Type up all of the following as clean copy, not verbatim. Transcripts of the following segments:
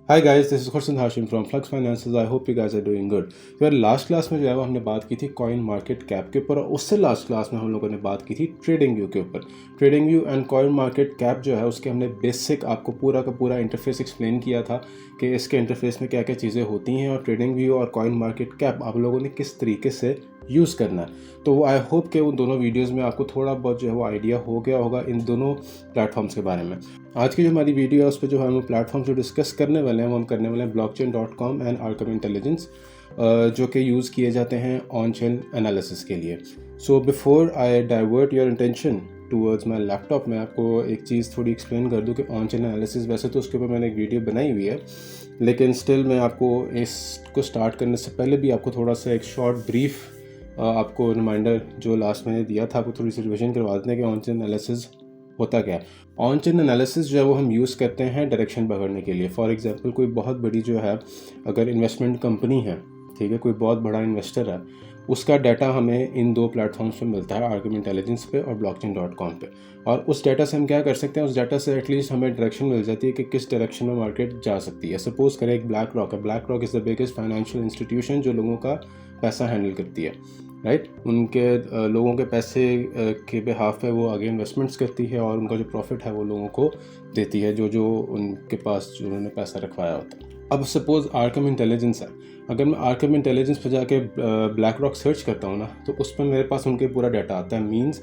Hi guys, this is Khurshid Hashim from Flux Finances. I hope you guys are doing good. यार last class में जो है वो हमने बात की थी कॉइन मार्केट कैप के ऊपर, और उससे लास्ट क्लास में हम लोगों ने बात की थी ट्रेडिंग व्यू के ऊपर। Trading view and coin market cap जो है उसके हमने बेसिक आपको पूरा का पूरा इंटरफेस एक्सप्लेन किया था कि इसके इंटरफेस में क्या क्या चीज़ें होती हैं और ट्रेडिंग व्यू और कॉइन मार्केट कैप आप लोगों ने किस तरीके से यूज़ करना है। तो आई होप कि उन दोनों वीडियोज़ में आपको थोड़ा बहुत जो है वो आइडिया हो गया होगा इन दोनों प्लेटफॉर्म्स के बारे में। आज की जो हमारी वीडियो है उस पर जो हम प्लेटफॉर्म जो डिस्कस करने वाले हैं वो हम करने वाले हैं blockchain.com एंड आर्कम इंटेलिजेंस, जो कि यूज़ किए जाते हैं ऑन चेन एनालिसिस के लिए। So before I divert your intention towards my laptop, मैं आपको एक चीज़ थोड़ी एक्सप्लेन कर दूं कि ऑन चेन एनालिसिस वैसे तो उसके ऊपर मैंने एक वीडियो बनाई हुई है, लेकिन स्टिल मैं आपको इसको स्टार्ट करने से पहले भी आपको थोड़ा सा एक शॉर्ट ब्रीफ आपको रिमाइंडर जो लास्ट मैंने दिया था आपको थोड़ी सी रिविजन करवा देते हैं कि ऑन चेन एनालिसिस होता क्या है। ऑन चेन एनालिसिस जो है वो हम यूज़ करते हैं डायरेक्शन पकड़ने के लिए। फॉर एग्जांपल कोई बहुत बड़ी जो है अगर इन्वेस्टमेंट कंपनी है, ठीक है, कोई बहुत बड़ा इन्वेस्टर है, उसका डाटा हमें इन दो प्लेटफॉर्म्स पे मिलता है, आर्कम इंटेलिजेंस पे और blockchain.com पे। और उस डाटा से हम क्या कर सकते हैं, उस डाटा से एटलीस्ट हमें डायरेक्शन मिल जाती है कि किस डायरेक्शन में मार्केट जा सकती है। सपोज करें एक ब्लैक रॉक है। Black rock is the biggest financial institution जो लोगों का पैसा हैंडल करती है, राइट। उनके लोगों के पैसे के बिहाफ पे वो आगे इन्वेस्टमेंट्स करती है और उनका जो प्रॉफिट है वो लोगों को देती है जो जो उनके पास जो उन्होंने पैसा रखवाया होता है। अब सपोज़ आर्कम इंटेलिजेंस है। अगर मैं आर्कम इंटेलिजेंस पर जाके ब्लैक रॉक सर्च करता हूँ ना, तो उस पर मेरे पास उनके पूरा डाटा आता है। मींस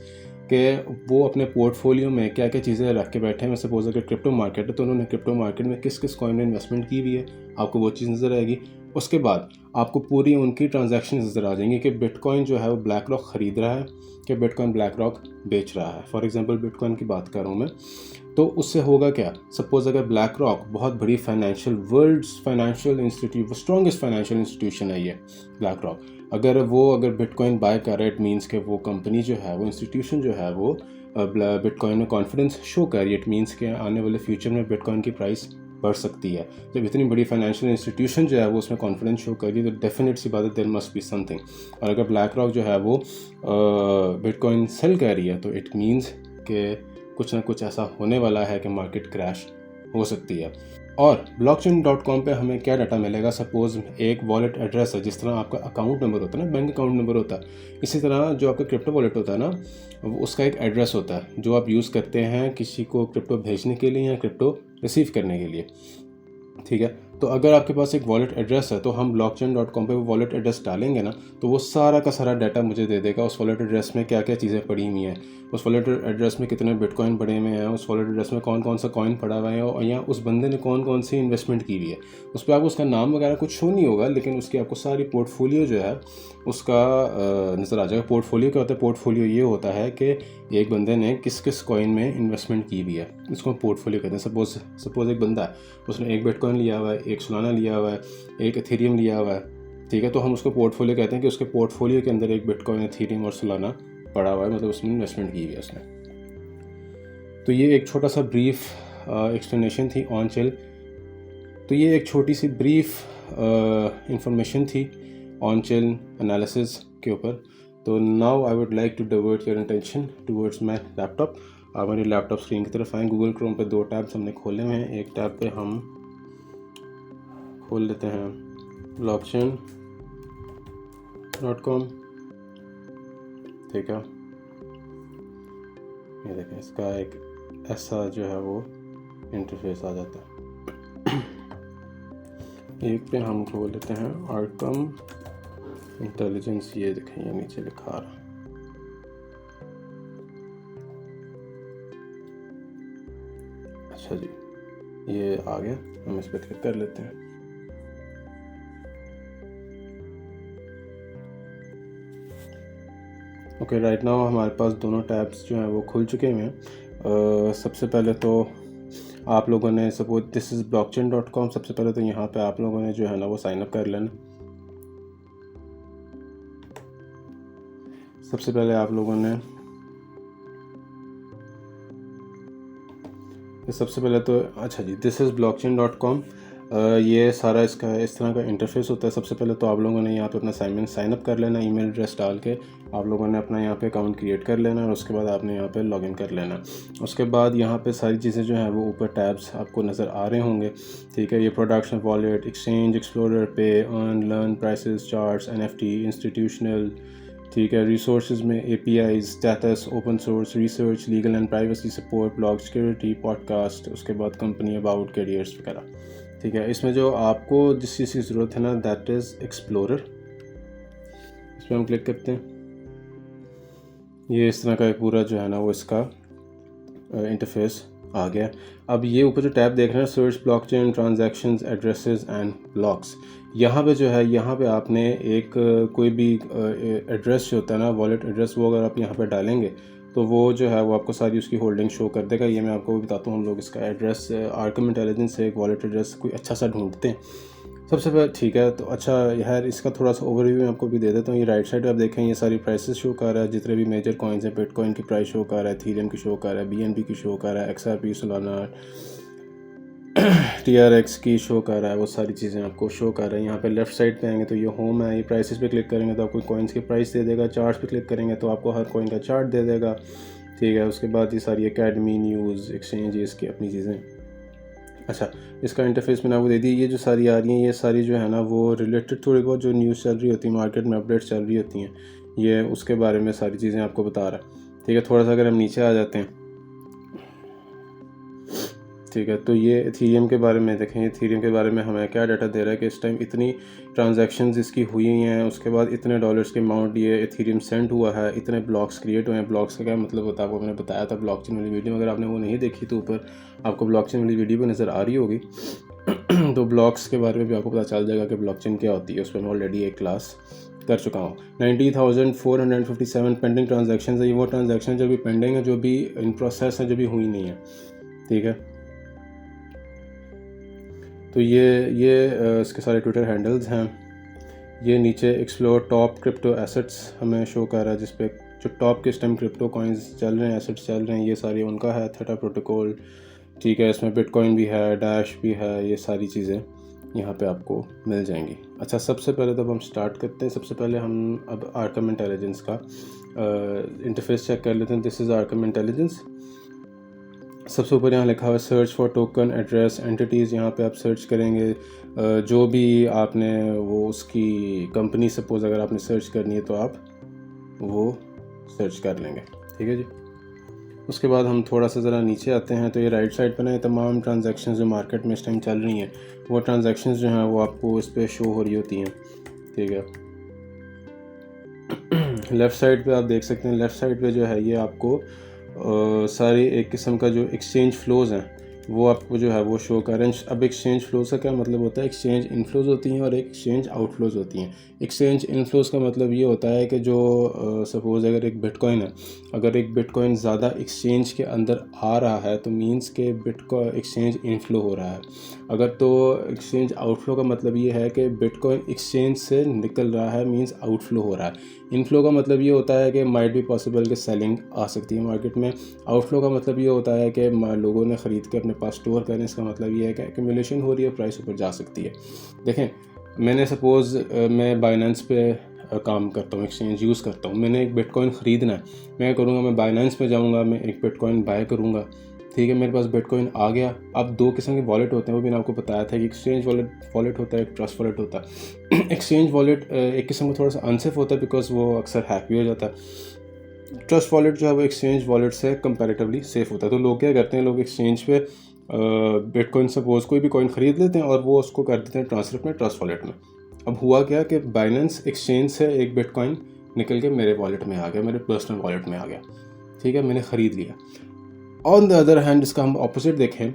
कि वो अपने पोर्टफोलियो में क्या क्या चीज़ें रख के बैठे हैं। मैं सपोज अगर क्रिप्टो मार्केट है तो उन्होंने क्रिप्टो मार्केट में किस किस कॉइन में इन्वेस्टमेंट की हुई है, आपको वो चीज़ नज़र आएगी। उसके बाद आपको पूरी उनकी ट्रांजैक्शन नज़र आ जाएंगी कि बिटकॉइन जो है वो ब्लैक रॉक ख़रीद रहा है कि बिटकॉइन ब्लैक रॉक बेच रहा है। फॉर एग्जांपल बिटकॉइन की बात कर रहा हूँ मैं, तो उससे होगा क्या। सपोज अगर ब्लैक रॉक बहुत बड़ी वर्ल्ड्स फाइनेंशियल इंस्टीट्यूट, वो स्ट्रॉन्गेस्ट फाइनेंशियल इंस्टीट्यूशन है ये ब्लैक रॉक, अगर बिटकॉइन बाय कर रहा है, इट मीन्स कि वो कंपनी जो है, वो इंस्टीट्यूशन जो है वो बिटकॉइन में कॉन्फिडेंस शो कर रही है। इट मीन्स कि आने वाले फ्यूचर में बिटकॉइन की प्राइस बढ़ सकती है। जब इतनी बड़ी फाइनेंशियल इंस्टीट्यूशन जो है वो उसमें कॉन्फिडेंस शो कर रही है तो डेफिनेट सी बात है, देयर मस्ट बी समथिंग। और अगर ब्लैक रॉक जो है वो बिटकॉइन सेल कर रही है तो इट मीन्स कि कुछ ना कुछ ऐसा होने वाला है कि मार्केट क्रैश हो सकती है। और blockchain.com पे हमें क्या डाटा मिलेगा। सपोज एक वॉलेट एड्रेस है, जिस तरह आपका अकाउंट नंबर होता है ना, बैंक अकाउंट नंबर होता है, इसी तरह जो आपका क्रिप्टो वॉलेट होता है ना, उसका एक एड्रेस होता है जो आप यूज़ करते हैं किसी को क्रिप्टो भेजने के लिए या क्रिप्टो रिसीव करने के लिए, ठीक है। तो अगर आपके पास एक वॉलेट एड्रेस है तो हम blockchain.com पे वो वॉलेट एड्रेस डालेंगे ना, तो वो सारा का सारा डाटा मुझे दे देगा। उस वॉलेट एड्रेस में क्या क्या चीज़ें पड़ी हुई हैं, उस वॉलेट एड्रेस में कितने बिटकॉइन पड़े हुए हैं, उस वॉलेट एड्रेस में कौन कौन सा कॉइन पड़ा हुआ है, और या उस बंदे ने कौन कौन सी इन्वेस्टमेंट की हुई है। उस पर आपको उसका नाम वगैरह कुछ शो नहीं होगा, लेकिन उसकी आपको सारी पोर्टफोलियो जो है उसका नज़र आ जाएगा। पोर्टफोलियो क्या होता है? पोर्टफोलियो ये होता है कि एक बंदे ने किस किस कॉइन में इन्वेस्टमेंट की हुई है, इसको पोर्टफोलियो कहते हैं। सपोज एक बंदा है, उसने एक बिटकॉइन लिया हुआ है, एक सोलाना लिया हुआ है, एक एथेरियम लिया हुआ है, ठीक है। तो हम उसको पोर्टफोलियो कहते हैं कि उसके पोर्टफोलियो के अंदर एक बिटकॉइन, एथेरियम और सोलाना पड़ा हुआ है, मतलब उसमें इन्वेस्टमेंट की हुई है उसने। तो ये एक छोटा सा ब्रीफ एक्सप्लेनेशन थी ऑन चेन। तो ये एक छोटी सी ब्रीफ इंफॉर्मेशन थी ऑन चेन एनालिसिस के ऊपर। तो now I would like to divert your attention towards my laptop. आप मेरी लैपटॉप स्क्रीन की तरफ आएँ। गूगल क्रोम पे 2 टैब्स हमने खोले हुए हैं। एक टैब पे हम खोल लेते हैं blockchain.com, ठीक है। ये देखें, इसका एक ऐसा जो है वो इंटरफेस आ जाता है। एक पे हम खोल लेते हैं आर्कम इंटेलिजेंस। ये देखें, ये नीचे लिखा आ रहा। अच्छा जी, ये आ गया। हम इस पर क्लिक कर लेते हैं। ओके, राइट नाउ हमारे पास दोनों टैब्स जो हैं वो खुल चुके हैं। सबसे पहले तो आप लोगों ने, सपोज दिस इज़ blockchain.com, सबसे पहले तो यहाँ पे आप लोगों ने जो है ना वो साइन अप कर लेना। सबसे पहले आप लोगों ने सबसे पहले तो अच्छा जी, दिस इज़ blockchain.com। ये सारा इसका इस तरह का इंटरफेस होता है। सबसे पहले तो आप लोगों ने यहाँ पे अपना साइन अप कर लेना, ईमेल एड्रेस डाल के आप लोगों ने अपना यहाँ पे अकाउंट क्रिएट कर लेना और उसके बाद आपने यहाँ पे लॉगिन कर लेना। उसके बाद यहाँ पे सारी चीज़ें जो हैं वो ऊपर टैब्स आपको नज़र आ रहे होंगे, ठीक है। ये प्रोडक्शन, वॉलेट, एक्सचेंज, एक्सप्लोरर, पे, earn, learn, prices, charts, NFT, institutional, ठीक है। रिसोर्सेज में API, status, open source, research, legal and privacy support, blog security, podcast, उसके बाद कंपनी अबाउट, कैरियर्स वगैरह, ठीक है। इसमें जो आपको जिस चीज़ की ज़रूरत है ना, दैट इज़ एक्सप्लोरर। इस पर हम क्लिक करते हैं। ये इस तरह का एक पूरा जो है ना वो इसका इंटरफेस आ गया। अब ये ऊपर जो टैब देख रहे हैं, search, blockchain, transactions, addresses and blocks, यहाँ पे जो है यहाँ पे आपने एक कोई भी एड्रेस जो होता है ना, वॉलेट एड्रेस, वो अगर आप यहाँ पे डालेंगे तो वो जो है वो आपको सारी उसकी होल्डिंग शो कर देगा। ये मैं आपको बताता हूँ। हम लोग इसका एड्रेस आर्कम इंटेलिजेंस से एक वॉलेट एड्रेस कोई अच्छा सा ढूंढते हैं सबसे पहले, ठीक है। तो अच्छा यार, इसका थोड़ा सा ओवरव्यू मैं आपको भी दे देता हूँ। ये राइट साइड पे आप देखें, ये सारी प्राइसेस शो कर रहा है, जितने भी मेजर कॉइन्स हैं। बिटकॉइन की प्राइस शो कर रहा है, इथेरियम की शो कर रहा है, BNB की शो कर रहा है, XRP, सोलाना, TRX की शो कर रहा है, वो सारी चीज़ें आपको शो कर रहे हैं। यहाँ पे लेफ्ट साइड पे आएंगे तो ये होम है, ये प्राइसेस पे क्लिक करेंगे तो आपको कॉइन्स की प्राइस दे देगा। चार्ट्स पे क्लिक करेंगे तो आपको हर कॉइन का चार्ट दे देगा, ठीक है। उसके बाद ये सारी एकेडमी, न्यूज़, एक्सचेंज, ये इसकी अपनी चीज़ें। अच्छा, इसका इंटरफेस मैंने आपको दे दी। ये जो सारी आ रही हैं, ये सारी जो है ना वो रिलेटेड थोड़ी बहुत जो न्यूज़ चल रही होती है, मार्केट में अपडेट्स चल रही होती हैं, ये उसके बारे में सारी चीज़ें आपको बता रहा है, ठीक है। थोड़ा सा अगर हम नीचे आ जाते हैं, ठीक है, तो ये इथेरियम के बारे में देखें। इथेरियम के बारे में हमें क्या डाटा दे रहा है कि इस टाइम इतनी ट्रांजैक्शंस इसकी हुई हैं, उसके बाद इतने डॉलर्स के अमाउंट ये इथेरियम सेंड हुआ है, इतने ब्लॉक्स क्रिएट हुए हैं। ब्लॉक्स का क्या मतलब होता है आपको मैंने बताया था ब्लॉकचेन वाली वीडियो, अगर आपने वो नहीं देखी तो ऊपर आपको ब्लॉकचेन वाली वीडियो भी नज़र आ रही होगी। तो ब्लॉक्स के बारे में भी आपको पता चल जाएगा कि ब्लॉकचेन क्या होती है। उस पर मैं ऑलरेडी एक क्लास कर चुका हूँ। 90,457 पेंडिंग ट्रांजैक्शन है। ये वो ट्रांजैक्शन जो भी पेंडिंग है, जो भी इन प्रोसेस है, जो भी हुई नहीं है, ठीक है। तो ये इसके सारे ट्विटर हैंडल्स हैं। ये नीचे एक्सप्लोर टॉप क्रिप्टो एसेट्स हमें शो कर रहा है, जिस पे जो टॉप किस टाइम क्रिप्टो कॉइन्स चल रहे हैं, एसेट्स चल रहे हैं, ये सारी उनका है। थेटा प्रोटोकॉल, ठीक है। इसमें बिटकॉइन भी है, डैश भी है, ये सारी चीज़ें यहाँ पे आपको मिल जाएंगी। अच्छा, सबसे पहले तो हम स्टार्ट करते हैं। सबसे पहले हम अब आर्कम इंटेलिजेंस का इंटरफेस चेक कर लेते हैं। This is Arkham intelligence. सबसे ऊपर यहाँ लिखा हुआ है search for token, address, entities. यहाँ पे आप सर्च करेंगे जो भी आपने वो उसकी कंपनी, सपोज़ अगर आपने सर्च करनी है तो आप वो सर्च कर लेंगे, ठीक है जी। उसके बाद हम थोड़ा सा ज़रा नीचे आते हैं तो ये राइट साइड पर ना तमाम ट्रांजैक्शंस जो मार्केट में इस टाइम चल रही हैं, वो ट्रांजैक्शंस जो हैं वो आपको इस पर शो हो रही होती हैं, ठीक है। लेफ़्ट साइड पे आप देख सकते हैं, लेफ़्ट साइड पे जो है ये आपको सारी एक किस्म का जो एक्सचेंज फ़्लोज़ हैं वो आपको जो है वो शो करें। अब एक्सचेंज फ़्लोज़ का क्या मतलब होता है? एक्सचेंज इनफ्लोज़ होती हैं और एक एक्सचेंज आउटफ्लोज़ होती हैं। एक्सचेंज इनफ्लोज़ का मतलब ये होता है कि जो सपोज़ अगर एक बिटकॉइन है, अगर एक बिटकॉइन ज़्यादा एक्सचेंज के अंदर आ रहा है तो मींस के बिटकॉइन एक्सचेंज इनफ्लो हो रहा है। अगर तो एक्सचेंज आउटफ्लो का मतलब ये है कि बिटकॉइन एक्सचेंज से निकल रहा है, मींस आउटफ्लो हो रहा है। इनफ्लो का मतलब ये होता है कि माइट बी पॉसिबल कि सेलिंग आ सकती है मार्केट में। आउटफ्लो का मतलब ये होता है कि लोगों ने ख़रीद के अपने पास स्टोर करें। इसका मतलब ये है कि एक्यूमुलेशन हो रही है, प्राइस ऊपर जा सकती है। देखें, मैंने सपोज़ मैं बाइनेंस पे काम करता हूँ, एक्सचेंज यूज़ करता हूँ, मैंने एक बिटकॉइन ख़रीदना है, मैं करूँगा, मैं बाइनेंस पे जाऊँगा, मैं एक बिटकॉइन बाय करूँगा, ठीक है। मेरे पास बिटकॉइन आ गया। अब दो किस्म के वॉलेट होते हैं, वो भी मैंने आपको बताया था कि एक्सचेंज वॉलेट होता है, एक ट्रस्ट वॉलेट होता है। एक्सचेंज वॉलेट एक किस्म का थोड़ा सा अनसेफ होता है बिकॉज वो अक्सर हैक भी हो जाता है। ट्रस्ट वॉलेट जो है वो एक्सचेंज वॉलेट से कंपैरेटिवली सेफ़ होता है। तो लोग क्या करते हैं, लोग एक्सचेंज पे बिटकॉइन सपोज कोई भी कॉइन ख़रीद लेते हैं और वो उसको कर देते हैं ट्रांसफ़र अपने ट्रस्ट वॉलेट में। अब हुआ क्या कि बाइनेंस एक्सचेंज से एक बिटकॉइन निकल के मेरे वॉलेट में आ गया, मेरे पर्सनल वॉलेट में आ गया, ठीक है, मैंने ख़रीद लिया। ऑन द अदर हैंड इसका हम ऑपोजिट देखें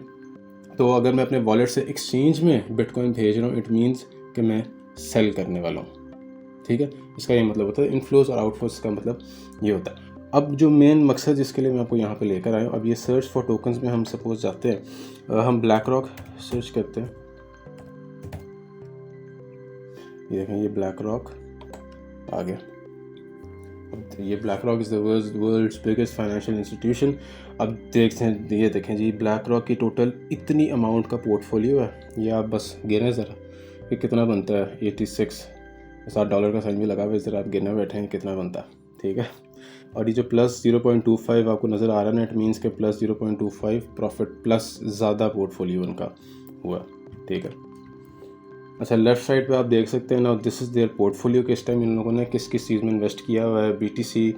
तो अगर मैं अपने वॉलेट से एक्सचेंज में बिटकॉइन भेज रहा हूँ, इट मीन्स कि मैं सेल करने वाला हूँ, ठीक है। इसका ये मतलब होता है। इनफ्लोज और आउटफ्लोज का मतलब ये होता है। अब जो मेन मकसद जिसके लिए मैं आपको यहाँ पे लेकर आया हूँ, अब ये सर्च फॉर टोकन्स में हम सपोज जाते हैं, हम ब्लैक रॉक सर्च करते हैं। ये देखें, ये ब्लैक रॉक आ गया, अब ये BlackRock is the world's biggest financial institution. अब देखें जी, ब्लैक रॉक की टोटल इतनी अमाउंट का पोर्टफोलियो है, ये आप बस गिने ज़रा ये कितना बनता है। 86 $7 का साइन भी लगा हुआ है, ज़रा आप गिनने बैठे हैं कितना बनता है, ठीक है। और ये जो प्लस 0.25 आपको नज़र आ रहा है ना, इट मीन्स के प्लस 0.25 प्रॉफिट प्लस ज़्यादा पोर्टफोलियो उनका हुआ, ठीक है। अच्छा, लेफ्ट साइड पे आप देख सकते हैं ना, दिस इज़ देयर पोर्टफोलियो कि इस टाइम इन लोगों ने किस किस चीज़ में इन्वेस्ट किया हुआ है। BTC,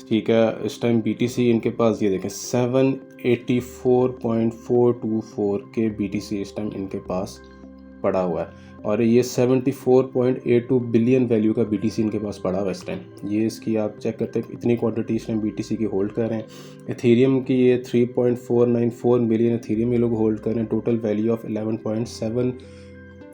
ठीक है, इस टाइम BTC इनके पास ये देखें 784.424 के BTC इस टाइम इनके पास पड़ा हुआ है, और ये 74.82 बिलियन वैल्यू का BTC इनके पास पड़ा हुआ है इस टाइम। ये इसकी आप चेक करते हैं इतनी क्वांटिटी इस टाइम BTC की होल्ड कर रहे हैं। एथेरियम की ये 3.494 मिलियन एथेरियम ये लोग होल्ड कर रहे हैं, total value of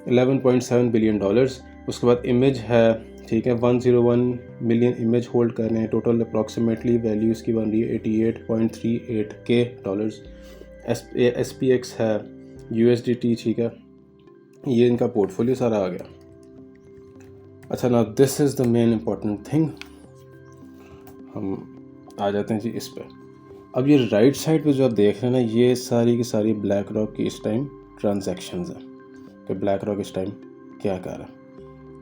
11.7 billion dollars. उसके बाद इमेज है, ठीक है, 101 मिलियन इमेज होल्ड कर रहे हैं, टोटल अप्रॉक्सीमेटली वैल्यू इसकी बन रही है 88.38 के डॉलर्स। SPX है USDT, ठीक है, ये इनका पोर्टफोलियो सारा आ गया। अच्छा, ना this is the main important thing, हम आ जाते हैं जी इस पे। अब ये राइट साइड पे जो आप देख रहे हैं ना, ये सारी की सारी ब्लैक रॉक की इस टाइम ट्रांजैक्शंस हैं कि ब्लैक रॉक इस टाइम क्या कर रहा है।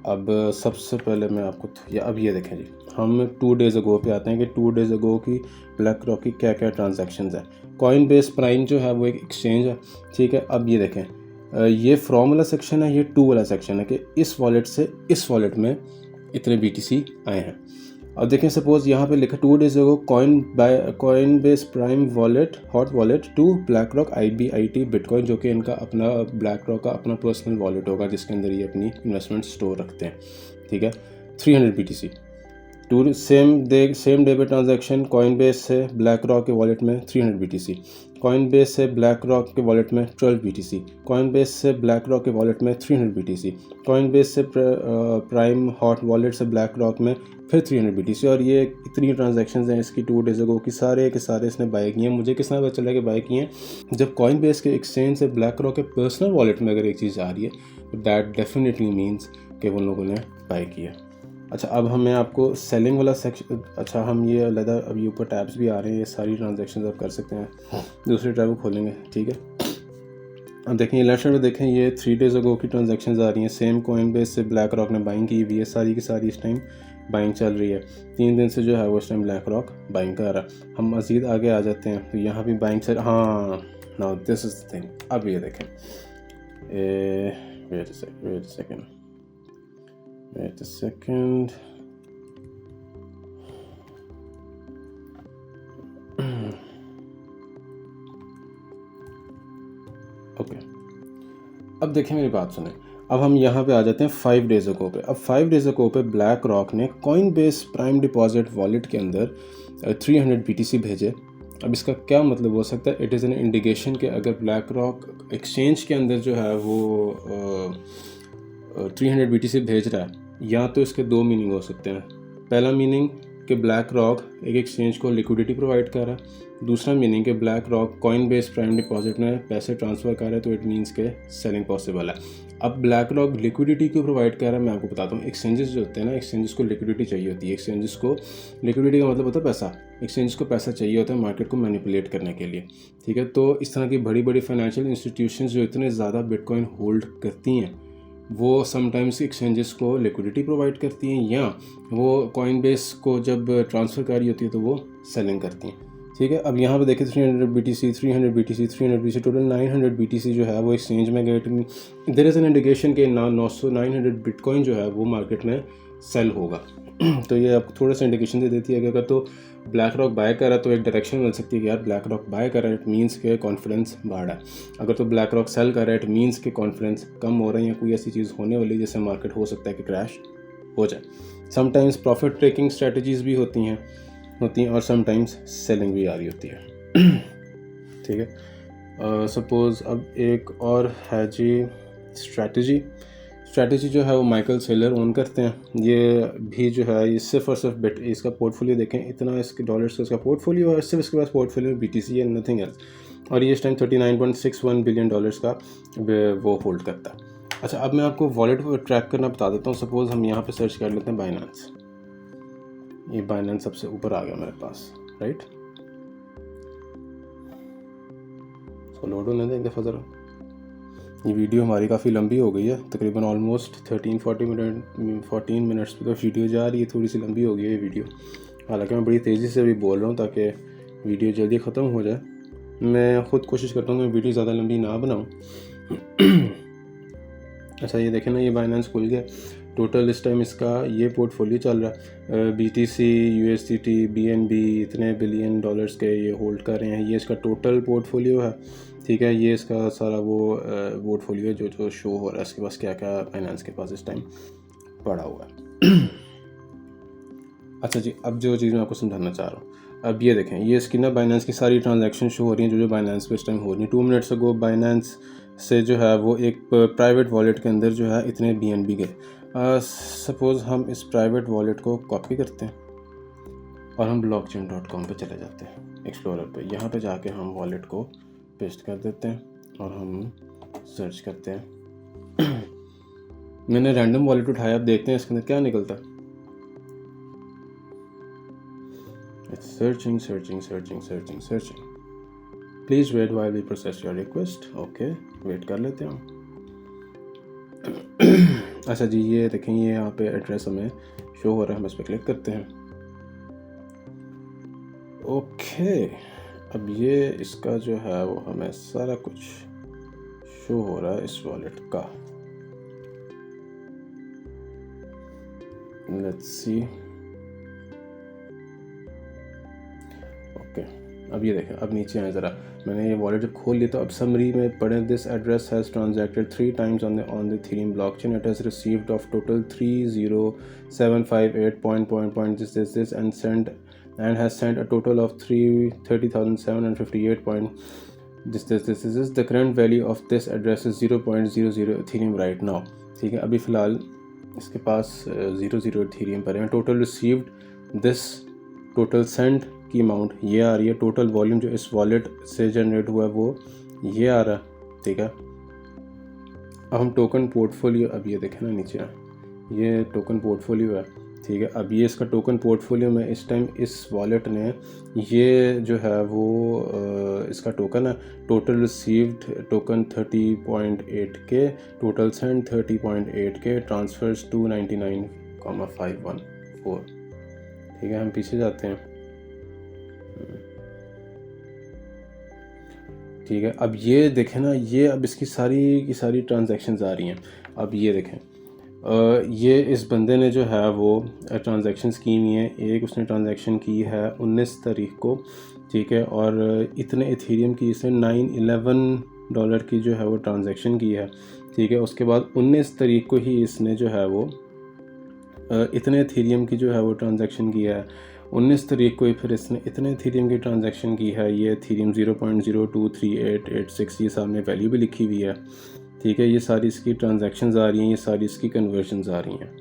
अब सबसे पहले मैं आपको अब ये देखें जी, हम 2 डेज़ अगो पे आते हैं कि 2 डेज़ अगो की ब्लैक रॉक की क्या क्या ट्रांजैक्शंस है। कॉइनबेस प्राइम जो है वो एक एक्सचेंज है, ठीक है। अब ये देखें, ये फ्रॉम वाला सेक्शन है, ये टू वाला सेक्शन है कि इस वॉलेट से इस वॉलेट में इतने BTC आए हैं। अब देखें, सपोज यहाँ पे लिखा 2 days ago Coinbase Prime wallet hot wallet to BlackRock IBIT bitcoin, जो कि इनका अपना ब्लैक रॉक का अपना पर्सनल वॉलेट होगा जिसके अंदर ये अपनी इन्वेस्टमेंट स्टोर रखते हैं, ठीक है। 300 BTC टू सेम डे पे ट्रांजैक्शन, कॉइनबेस से ब्लैक रॉक के वॉलेट में 300 BTC, कॉइनबेस से ब्लैक रॉक के वॉलेट में 12 BTC, कॉइनबेस से ब्लैक रॉक के वॉलेट में 300 BTC, कॉइनबेस से प्राइम हॉट वॉलेट से ब्लैक रॉक में फिर 300 BTC। और ये इतनी ट्रांजैक्शंस हैं इसकी 2 डेज़ अगो की, सारे के सारे इसने बाय किए हैं। मुझे किस तरह पता चला कि बाय किए हैं, जब कॉइनबेस के एक्सचेंज से ब्लैक रॉक के पर्सनल वॉलेट में अगर एक चीज़ आ रही है तो दैट डेफिनेटली मीन्स कि उन लोगों ने बाय किया। अच्छा, अब हमें आपको सेलिंग वाला सेक्शन, अच्छा हम ये अलग अब ये ऊपर टैब्स भी आ रहे हैं, ये सारी ट्रांजैक्शंस आप कर सकते हैं। दूसरे टैब को खोलेंगे, ठीक है। अब देखें, ये लेफ्ट साइड में देखें, ये 3 डेज़ अगो की ट्रांजैक्शंस आ रही हैं। सेम कॉइनबेस से ब्लैक रॉक ने बाइंग की हुई है, सारी की सारी इस टाइम बाइंग चल रही है। 3 दिन से जो है वो इस टाइम ब्लैक रॉक बाइंग कर रहा है। हम मज़ीद आगे आ जाते हैं तो यहाँ भी बाइंग चल, हाँ, now this is the thing. अब ये देखें, वेट अ सेकेंड, ओके। अब देखिए, मेरी बात सुने, अब हम यहाँ पे आ जाते हैं 5 डेज़ अगो पे। अब 5 डेज़ अगो पे ब्लैक रॉक ने कॉइनबेस प्राइम डिपॉजिट वॉलेट के अंदर 300 BTC भेजे। अब इसका क्या मतलब हो सकता है? इट इज़ एन इंडिकेशन कि अगर ब्लैक रॉक एक्सचेंज के अंदर जो है वो 300 BTC भेज रहा है, या तो इसके 2 मीनिंग हो सकते हैं। पहला मीनिंग कि ब्लैक रॉक एक एक्सचेंज को लिक्विडिटी प्रोवाइड कर रहा है। दूसरा मीनिंग कि black rock Coinbase prime deposit में पैसे ट्रांसफ़र कर रहा है, तो इट मीन्स के सेलिंग पॉसिबल है। अब ब्लैक रॉक लिक्विडिटी क्यों प्रोवाइड कर रहा है, मैं आपको बताता हूँ। एक्सचेंजेस जो होते हैं ना, एक्सचेंजेस को लिक्विडिटी चाहिए होती है। एक्सचेंजेस को लिक्विडिटी का मतलब होता है पैसा। एक्सचेंजेस को पैसा चाहिए होता है मार्केट को मैनिपुलेट करने के लिए, ठीक है। तो इस तरह की बड़ी बड़ी फाइनेंशियल इंस्टीट्यूशंस जो इतने ज़्यादा बिटकॉइन होल्ड करती हैं, वो समटाइम्स एक्सचेंजेस को लिक्विडिटी प्रोवाइड करती हैं, या वो कॉइनबेस को जब ट्रांसफ़र कर रही होती है तो वो सेलिंग करती हैं, ठीक है। अब यहाँ पे देखिए 300 BTC, 300 BTC, 300 BTC, total 900 BTC जो है वो एक्सचेंज में गए। देयर इज़ एन इंडिकेशन के 900 बिटकॉइन जो है वो मार्केट में सेल होगा। तो ये आपको थोड़ा सा इंडिकेशन दे देती है कि अगर तो ब्लैक रॉक बाय कर रहा है तो एक डायरेक्शन मिल सकती है कि यार ब्लैक रॉक बाय कर रहा है, इट मीन्स के कॉन्फिडेंस बढ़ रहा है। अगर तो ब्लैक रॉक सेल कर रहा है, इट मीन्स के कॉन्फिडेंस कम हो रहा है, या कोई ऐसी चीज़ होने वाली है जिससे मार्केट हो सकता है कि क्रैश हो जाए। समटाइम्स प्रॉफिट टेकिंग स्ट्रेटजीज़ भी होती हैं और समटाइम्स सेलिंग भी आ रही होती है, ठीक है। सपोज़ अब एक और है जी स्ट्रैटेजी जो है वो माइकल सेलर ओन करते हैं। ये भी जो है ये सिर्फ और सिर्फ इसका पोर्टफोलियो देखें, इतना इसके डॉलर्स का इसका पोर्टफोलियो है, सिर्फ इसके पास पोर्टफोलियो BTC है, नथिंग एल्स। और ये इस टाइम $39.61 बिलियन का वो होल्ड करता है। अच्छा, अब मैं आपको वॉलेट को ट्रैक करना बता देता हूँ। सपोज़ हम यहाँ पे सर्च कर लेते हैं बाइनेंस। ये बाइनेंस सबसे ऊपर आ गया मेरे पास, राइट। इसको लोड होने दें एक दफ़ा ज़रा। ये वीडियो हमारी काफ़ी लंबी हो गई है, तकरीबन ऑलमोस्ट 14 मिनट्स पे तो वीडियो जा रही है, थोड़ी सी लंबी हो गई है ये वीडियो। हालांकि मैं बड़ी तेज़ी से भी बोल रहा हूँ ताकि वीडियो जल्दी ख़त्म हो जाए। मैं ख़ुद कोशिश करता हूँ कि वीडियो ज़्यादा लंबी ना बनाऊँ। अच्छा ये देखें ना, ये बाइनेंस खुल गया। टोटल इस टाइम इसका ये पोर्टफोलियो चल रहा है, BTC, USDT, BNB इतने बिलियन डॉलर्स के ये होल्ड कर रहे हैं। ये इसका टोटल पोर्टफोलियो है, ठीक है। ये इसका सारा वो पोर्टफोलियो जो शो हो रहा है इसके पास क्या क्या बाइनेंस के पास इस टाइम पड़ा हुआ है। अच्छा जी, अब जो चीज़ मैं आपको समझाना चाह रहा हूँ, अब ये देखें, ये इसकी ना बाइनेंस की सारी ट्रांजैक्शन शो हो रही हैं जो बाइनेंस पे इस टाइम हो रही हैं। 2 मिनट्स अगो बाइनेंस से जो है वो एक प्राइवेट वॉलेट के अंदर जो है इतने BNB गए। सपोज़ हम इस प्राइवेट वॉलेट को कॉपी करते हैं और हम blockchain.com पे चले जाते हैं, एक्सप्लोरर पे। यहाँ पे जाके हम वॉलेट को पेस्ट कर देते हैं और हम सर्च करते हैं। मैंने रैंडम वॉलेट उठाया, अब देखते हैं इसके अंदर क्या निकलता है। It's searching. Please wait while we process your request. Okay, wait कर लेते हैं हम। अच्छा जी, ये देखें, ये यहाँ पे एड्रेस हमें शो हो रहा है, हम इस पर क्लिक करते हैं। ओके, अब ये इसका जो है वो हमें सारा कुछ शो हो रहा है इस वॉलेट का। Let's see. ओके, अब ये देखें, अब नीचे आए ज़रा। मैंने ये वॉलेट जब खोल लिया तो अब समरी में पढ़ें, this address has transacted 3 times on the Ethereum blockchain. It has received of total 30758 this and has sent a total of 30,758 this. The current value of this address is 0.00 Ethereum right now, ठीक है। अभी फ़िलहाल इसके पास 0.0 Ethereum पर है। Total received this, total send की amount ये आ रही है। टोटल वॉल्यूम जो इस वॉलेट से जनरेट हुआ है वो ये आ रहा है, ठीक है। अब हम टोकन पोर्टफोलियो, अब ये देखें ना नीचे, ये टोकन पोर्टफोलियो है, ठीक है। अब ये इसका टोकन पोर्टफोलियो में इस टाइम इस वॉलेट ने ये जो है वो इसका टोकन है। Total received token 30.8K, total send 30.8K, transfers 299,514, ठीक है। हम पीछे जाते हैं, ठीक है। अब ये देखें ना, ये अब इसकी सारी की सारी ट्रांजैक्शंस आ रही हैं। अब ये देखें, ये इस बंदे ने जो है वो ट्रांजैक्शंस की हुई हैं। एक उसने ट्रांजैक्शन की है 19 तारीख को, ठीक है, और इतने इथेरियम की इसने $911 की जो है वो ट्रांजैक्शन की है, ठीक है। उसके बाद 19 तारीख को ही इसने जो है वो इतने इथेरियम की जो है वो ट्रांजैक्शन की है। 19 तारीख को ही फिर इसने इतने इथेरियम की ट्रांजैक्शन की है। ये इथेरियम 0.0238886, ये सामने वैल्यू भी लिखी हुई है, ठीक है। ये सारी इसकी ट्रांजैक्शंस आ रही हैं, ये सारी इसकी कन्वर्जन्स आ रही हैं,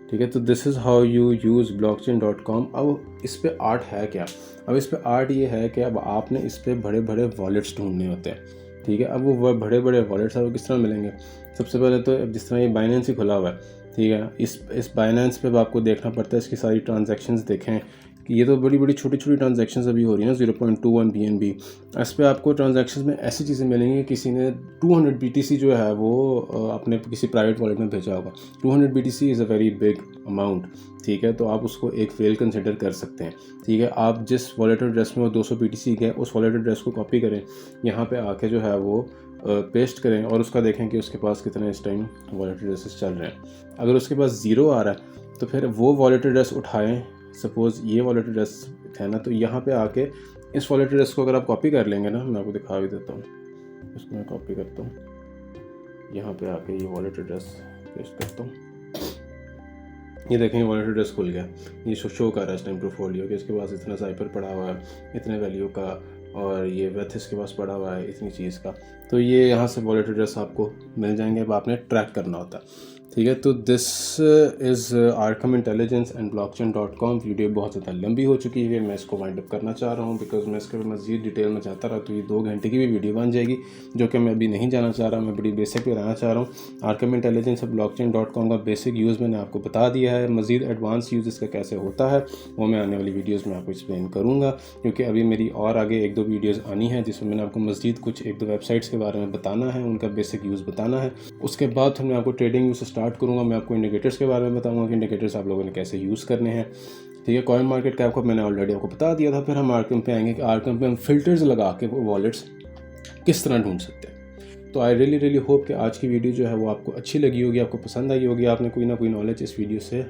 ठीक है। तो this is how you use blockchain.com। अब इस पे आर्ट है क्या? अब इस पे आर्ट ये है कि अब आपने इस पे बड़े बड़े वॉलेट्स ढूंढने होते हैं, ठीक है। अब वो बड़े बड़े वॉलेट्स आपको किस तरह मिलेंगे? सबसे पहले तो जिस तरह ये बाइनेंस ही खुला हुआ है, ठीक है, इस बाइनेंस पे आपको देखना पड़ता है, इसकी सारी ट्रांजैक्शंस देखें कि ये तो बड़ी बड़ी छोटी छोटी ट्रांजैक्शंस अभी हो रही हैं ना, 0.21 BNB। इस पे आपको ट्रांजैक्शंस में ऐसी चीज़ें मिलेंगी, किसी ने 200 BTC जो है वो अपने किसी प्राइवेट वॉलेट में भेजा होगा। 200 BTC is a very big amount, ठीक है। तो आप उसको एक फेल कंसिडर कर सकते हैं, ठीक है। आप जिस वॉलेट एड्रेस में वो 200 BTC गए, उस वॉलेट एड्रेस को कॉपी करें, यहाँ पे आके जो है वो पेस्ट करें और उसका देखें कि उसके पास कितने इस टाइम वॉलेट एड्रेसेस चल रहे हैं। अगर उसके पास 0 आ रहा है तो फिर वो वॉलेट एड्रेस उठाएं। सपोज़ ये वॉलेट एड्रेस है ना, तो यहाँ पे आके इस वॉलेट एड्रेस को अगर आप कॉपी कर लेंगे ना, मैं आपको दिखा भी देता हूँ, इसको मैं कॉपी करता हूँ, यहाँ पे आके ये वॉलेट एड्रेस पेस्ट करता हूँ। ये देखें, वॉलेट एड्रेस खुल गया, ये शो कर रहा है इस टाइम पोर्टफोलियो कि इसके पास इतना साइपर पड़ा हुआ है, इतने वैल्यू का, और ये वेथिस के पास पड़ा हुआ है इतनी चीज़ का। तो ये यहाँ से वॉलेट एड्रेस आपको मिल जाएंगे। अब आपने ट्रैक करना होता है, ठीक है। तो this is Arkham intelligence and blockchain.com। Video बहुत ज़्यादा लंबी हो चुकी है, मैं इसको वाइंड अप करना चाह रहा हूँ बिकॉज मैं इसके मज़ीद डिटेल में चाहता रहा तो ये 2 घंटे की भी वीडियो बन जाएगी, जो कि मैं अभी नहीं जाना चाह रहा। मैं बड़ी बेसिक पे रहना चाह रहा हूँ। आर्कम इंटेलिजेंस और blockchain.com का बेसिक यूज़ मैंने आपको बता दिया है। मज़ीद एडवांस यूज़ इसका कैसे होता है वो मैं आने वाली वीडियोज़ में आपको एक्सप्लेन करूँगा, क्योंकि अभी मेरी और आगे 1-2 वीडियोज़ आनी है जिसमें मैंने आपको मज़ीद कुछ 1-2 वेबसाइट्स के बारे में बताना है, उनका बेसिक यूज़ बताना है। उसके बाद फिर मैं आपको ट्रेडिंग यूज़ से स्टार्ट करूँगा। मैं आपको इंडिकेटर्स के बारे में बताऊँगा कि इंडिकेटर्स आप लोगों ने कैसे यूज़ करने हैं। ठीक है। कॉइन मार्केट कैप को मैंने ऑलरेडी आपको बता दिया था। फिर हम आर्कम पे आएंगे कि आर्कम पे हम फ़िल्टर्स लगा के वो वॉलेट्स किस तरह ढूंढ सकते हैं। तो आई रियली होप कि आज की वीडियो जो है वो आपको अच्छी लगी होगी, आपको पसंद आई होगी, आपने कोई ना कोई नॉलेज इस वीडियो से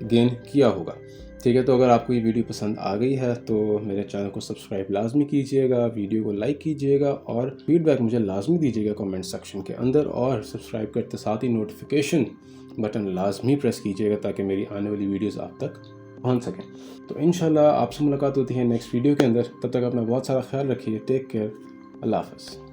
गेन किया होगा। ठीक है। तो अगर आपको ये वीडियो पसंद आ गई है तो मेरे चैनल को सब्सक्राइब लाजमी कीजिएगा, वीडियो को लाइक कीजिएगा और फीडबैक मुझे लाजमी दीजिएगा कमेंट सेक्शन के अंदर। और सब्सक्राइब करते साथ ही नोटिफिकेशन बटन लाजमी प्रेस कीजिएगा ताकि मेरी आने वाली वीडियोस आप तक पहुंच सकें। तो इंशाल्लाह आपसे मुलाकात होती है नेक्स्ट वीडियो के अंदर। तब तक अपना बहुत सारा ख्याल रखिए। Take care. अल्लाह हाफ़िज़।